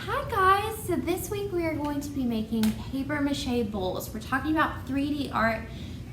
Hi guys, so this week we are going to be making paper mache bowls. We're talking about 3D art.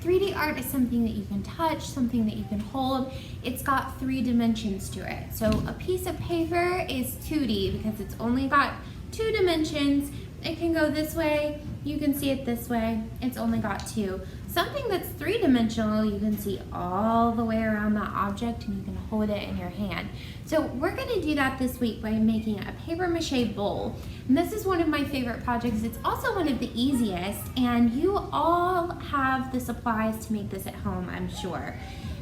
3D art is something that you can touch, something that you can hold. It's got 3 dimensions to it. So a piece of paper is 2D because it's only got 2 dimensions. It can go this way, you can see it this way, it's only got 2. Something that's 3-dimensional, you can see all the way around that object and you can hold it in your hand. So we're gonna do that this week by making a paper mache bowl. And this is one of my favorite projects. It's also one of the easiest, and you all have the supplies to make this at home, I'm sure.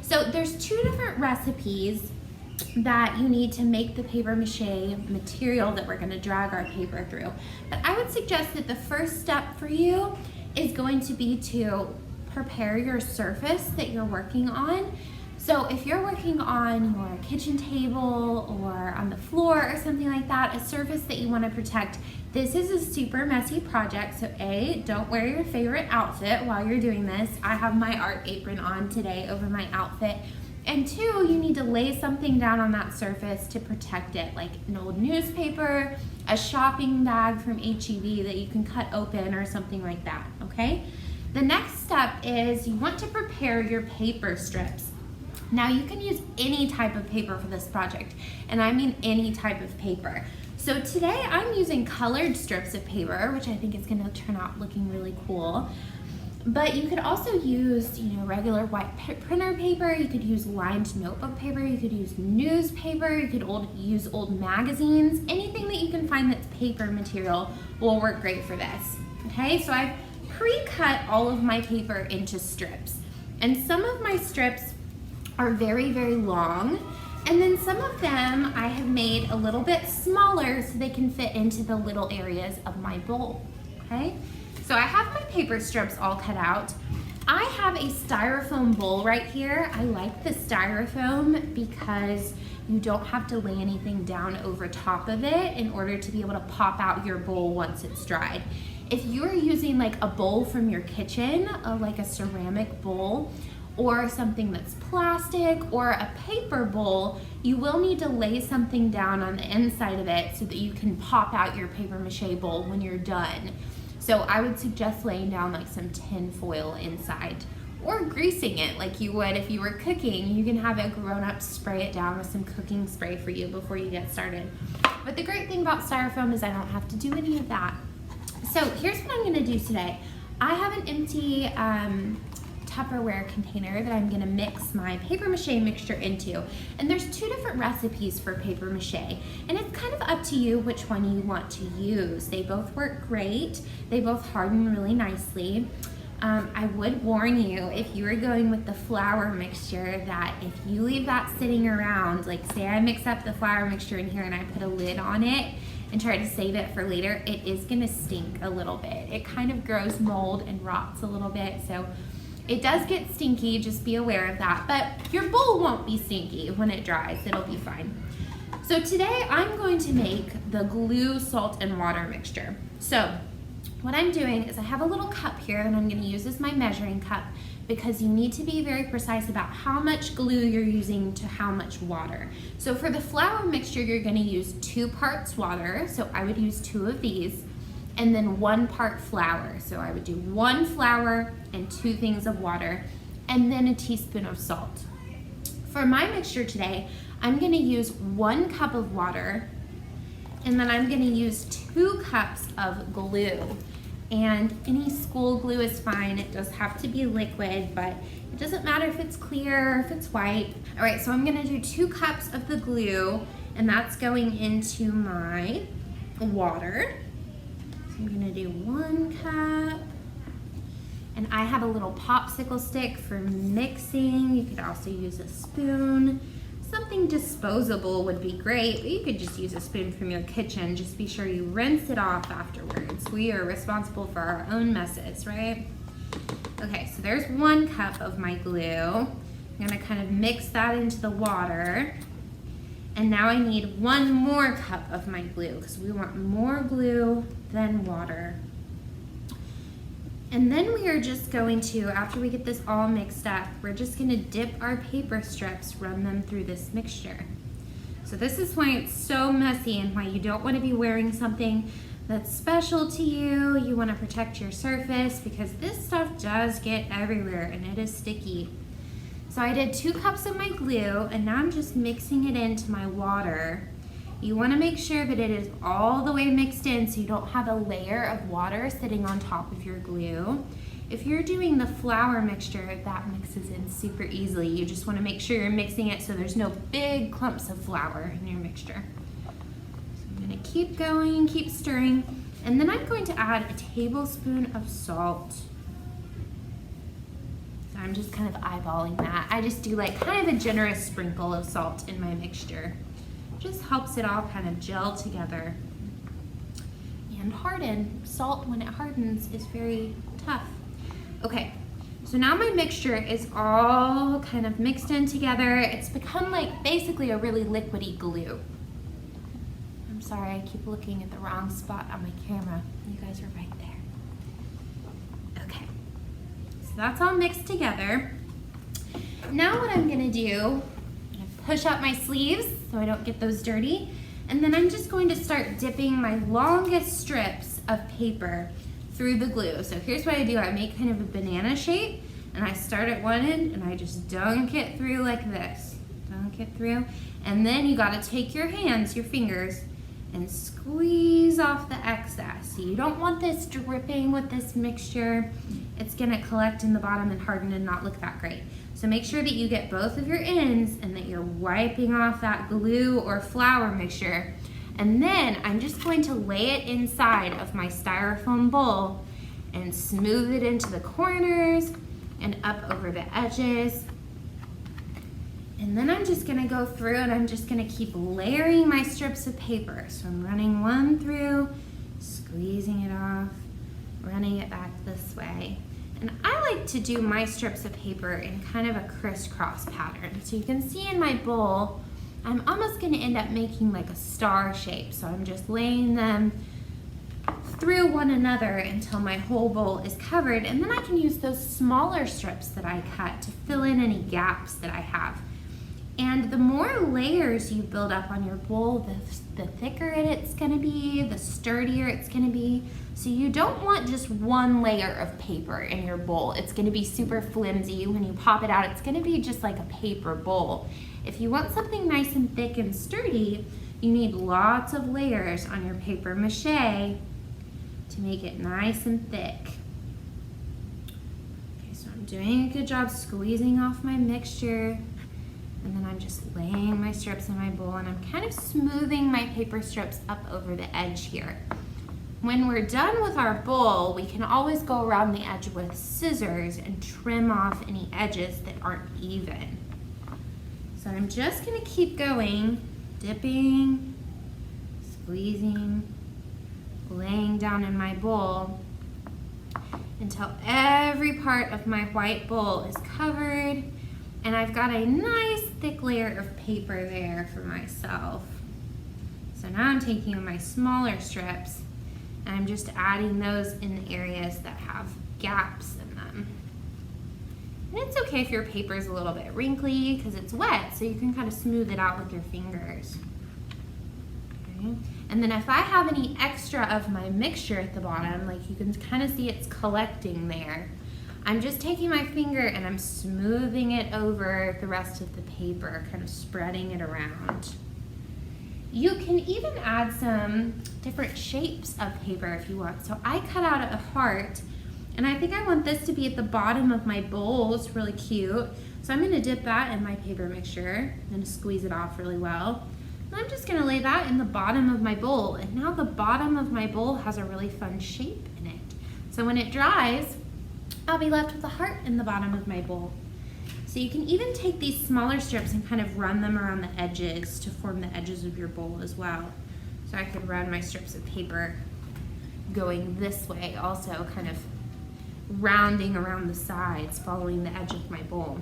So there's 2 different recipes that you need to make the paper mache material that we're gonna drag our paper through. But I would suggest that the first step for you is going to be to prepare your surface that you're working on. So if you're working on your kitchen table or on the floor or something like that, a surface that you want to protect, this is a super messy project. So A, don't wear your favorite outfit while you're doing this. I have my art apron on today over my outfit. And 2, you need to lay something down on that surface to protect it, like an old newspaper, a shopping bag from HEB that you can cut open or something like that, okay? The next step is you want to prepare your paper strips. Now you can use any type of paper for this project, and I mean any type of paper. So today I'm using colored strips of paper, which I think is gonna turn out looking really cool. But you could also use, regular white printer paper. You could use lined notebook paper. You could use newspaper. You could use old magazines. Anything that you can find that's paper material will work great for this. Okay, so I've pre-cut all of my paper into strips. And some of my strips are very, very long. And then some of them I have made a little bit smaller so they can fit into the little areas of my bowl, okay? So I have my paper strips all cut out. I have a styrofoam bowl right here. I like the styrofoam because you don't have to lay anything down over top of it in order to be able to pop out your bowl once it's dried. If you're using like a bowl from your kitchen, like a ceramic bowl, or something that's plastic, or a paper bowl, you will need to lay something down on the inside of it so that you can pop out your paper mache bowl when you're done. So I would suggest laying down like some tin foil inside, or greasing it like you would if you were cooking. You can have a grown-up spray it down with some cooking spray for you before you get started. But the great thing about styrofoam is I don't have to do any of that. So here's what I'm gonna do today. I have an empty Tupperware container that I'm gonna mix my paper mache mixture into. And there's 2 different recipes for paper mache, and it's kind of up to you which one you want to use. They both work great. They both harden really nicely. I would warn you, if you are going with the flour mixture, that if you leave that sitting around, like say I mix up the flour mixture in here and I put a lid on it and try to save it for later, it is gonna stink a little bit. It kind of grows mold and rots a little bit, so it does get stinky, just be aware of that. But your bowl won't be stinky when it dries, it'll be fine. So today I'm going to make the glue, salt, and water mixture. So what I'm doing is I have a little cup here that I'm gonna use as my measuring cup, because you need to be very precise about how much glue you're using to how much water. So for the flour mixture, you're gonna use 2 parts water, so I would use 2 of these, and then 1 part flour. So I would do 1 flour and 2 things of water, and then a teaspoon of salt. For my mixture today, I'm gonna use 1 cup of water, and then I'm gonna use 2 cups of glue. And any school glue is fine. It does have to be liquid, but it doesn't matter if it's clear or if it's white. All right, so I'm gonna do 2 cups of the glue, and that's going into my water. So I'm gonna do 1 cup. And I have a little popsicle stick for mixing. You could also use a spoon. Something disposable would be great, but you could just use a spoon from your kitchen. Just be sure you rinse it off afterwards. We are responsible for our own messes, right? Okay, so there's 1 cup of my glue. I'm gonna kind of mix that into the water. And now I need 1 more cup of my glue, because we want more glue than water. And then we are just going to, after we get this all mixed up, we're just gonna dip our paper strips, run them through this mixture. So this is why it's so messy and why you don't want to be wearing something that's special to you. You want to protect your surface because this stuff does get everywhere and it is sticky. So I did 2 cups of my glue and now I'm just mixing it into my water. You want to make sure that it is all the way mixed in so you don't have a layer of water sitting on top of your glue. If you're doing the flour mixture, that mixes in super easily. You just want to make sure you're mixing it so there's no big clumps of flour in your mixture. So I'm going to keep going, keep stirring, and then I'm going to add a tablespoon of salt. So I'm just kind of eyeballing that. I just do like kind of a generous sprinkle of salt in my mixture. Just helps it all kind of gel together and harden. Salt, when it hardens, is very tough. Okay, so now my mixture is all kind of mixed in together. It's become like basically a really liquidy glue. I'm sorry, I keep looking at the wrong spot on my camera. You guys are right there. Okay, so that's all mixed together. Now what I'm gonna do, I'm gonna push up my sleeves so I don't get those dirty. And then I'm just going to start dipping my longest strips of paper through the glue. So here's what I do. I make kind of a banana shape and I start at one end and I just dunk it through like this. Dunk it through. And then you gotta take your hands, your fingers, and squeeze off the excess. So you don't want this dripping with this mixture. It's gonna collect in the bottom and harden and not look that great. So make sure that you get both of your ends and that you're wiping off that glue or flour mixture. And then I'm just going to lay it inside of my styrofoam bowl and smooth it into the corners and up over the edges. And then I'm just gonna go through and I'm just gonna keep layering my strips of paper. So I'm running one through, squeezing it off, running it back this way. And I like to do my strips of paper in kind of a crisscross pattern. So you can see in my bowl, I'm almost gonna end up making like a star shape. So I'm just laying them through one another until my whole bowl is covered. And then I can use those smaller strips that I cut to fill in any gaps that I have. And the more layers you build up on your bowl, the thicker it's gonna be, the sturdier it's gonna be. So you don't want just one layer of paper in your bowl. It's gonna be super flimsy. When you pop it out, it's gonna be just like a paper bowl. If you want something nice and thick and sturdy, you need lots of layers on your paper mache to make it nice and thick. Okay, so I'm doing a good job squeezing off my mixture. And then I'm just laying my strips in my bowl and I'm kind of smoothing my paper strips up over the edge here. When we're done with our bowl, we can always go around the edge with scissors and trim off any edges that aren't even. So I'm just gonna keep going, dipping, squeezing, laying down in my bowl until every part of my white bowl is covered and I've got a nice thick layer of paper there for myself. So now I'm taking my smaller strips and I'm just adding those in the areas that have gaps in them. And it's okay if your paper is a little bit wrinkly because it's wet, so you can kind of smooth it out with your fingers. Okay. And then if I have any extra of my mixture at the bottom, like you can kind of see it's collecting there, I'm just taking my finger and I'm smoothing it over the rest of the paper, kind of spreading it around. You can even add some different shapes of paper if you want. So I cut out a heart, and I think I want this to be at the bottom of my bowl. It's really cute. So I'm gonna dip that in my paper mixture and squeeze it off really well. And I'm just gonna lay that in the bottom of my bowl. And now the bottom of my bowl has a really fun shape in it. So when it dries, I'll be left with a heart in the bottom of my bowl. So you can even take these smaller strips and kind of run them around the edges to form the edges of your bowl as well. So I could run my strips of paper going this way, also kind of rounding around the sides, following the edge of my bowl.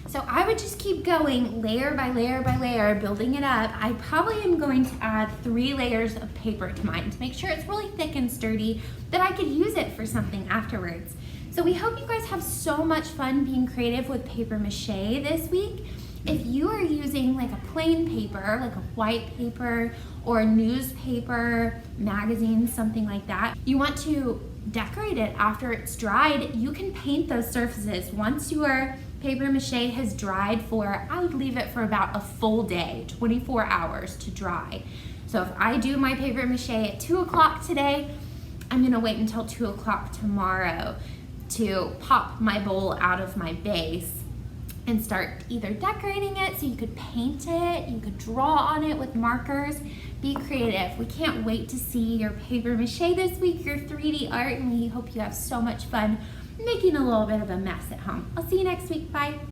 So I would just keep going layer by layer by layer, building it up. I probably am going to add 3 layers of paper to mine to make sure it's really thick and sturdy, that I could use it for something afterwards. So we hope you guys have so much fun being creative with paper mache this week. If you are using like a plain paper, like a white paper or newspaper, magazine, something like that, you want to decorate it after it's dried, you can paint those surfaces. Once your paper mache has dried for, I would leave it for about a full day, 24 hours to dry. So if I do my paper mache at 2 o'clock today, I'm gonna wait until 2 o'clock tomorrow to pop my bowl out of my base and start either decorating it so you could paint it, you could draw on it with markers, be creative. We can't wait to see your paper mache this week, your 3D art, and we hope you have so much fun making a little bit of a mess at home. I'll see you next week, bye.